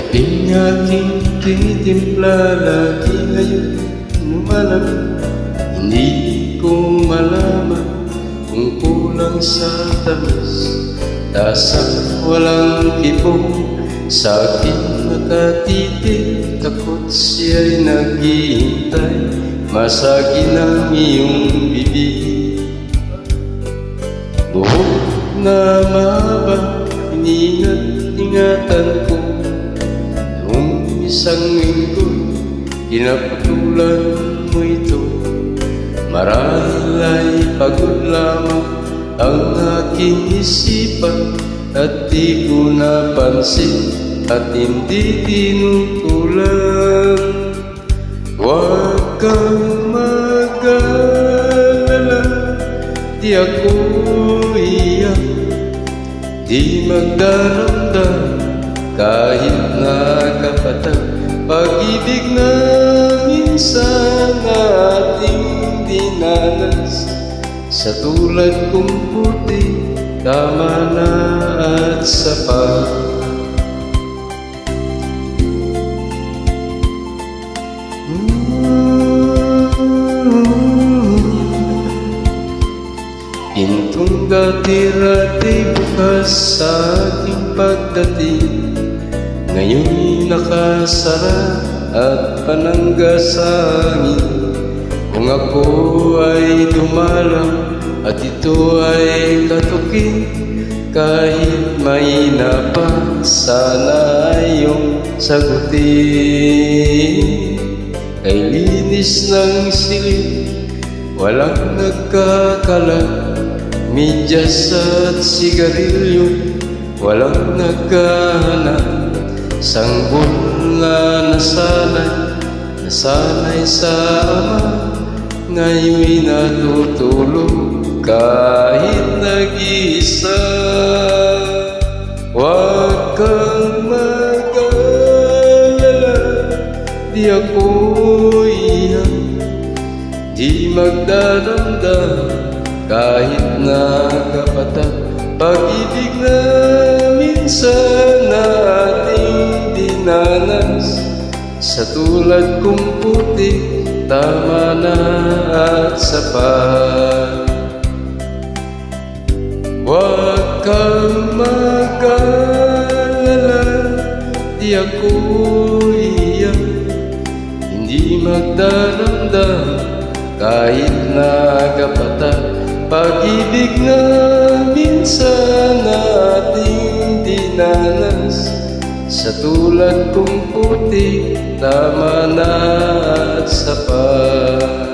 Kaping aking tinitimpla, lagi ngayon lumalamig. Hindi ko malaman kung kulang sa tamis, tasang walang kibong sa akin nakatitig. Takot siya'y naghihintay, masagi ng iyong bibig. Buhok na mahaba, iniingat-ingatan ko. Noong isang linggo, pinaputulan mo ito. Marahil ay pagod lamang ang aking isipan, at di ko napansin at hindi tinutulan. Huwag kang mag-alala, di ako iyak, di magdaramdam kahit nakapatag. Pag-ibig na minsan ating dinanas, sa tulad kong puti, tama na at sapat. Pintong dati-rati bukas sa aking pagdating, ngayon'y nakasara at panangga sa hangin. Kung ako ay dumalang at ito ay katukin, kahit mahina pa, sana iyong sagutin. Kay linis ng silid, walang nagkakalat, medyas at sigarilyo, walang nagkahanap. Sanggol na nasanay sa ama, ngayon'y natutulog kahit nag-iisa. Huwag kang mag-alala, di ako iyak, di magdaramdam kahit nakapatag. Pag-ibig na minsan ating dinanas, sa tulad kong puti, tama na at sapat. Huwag kang mag-alala, di ako iyak, hindi magdaramdam kahit nakapatag. Pag-ibig na minsan ating dinanas, sa tulad kong puti, tama na at sapat.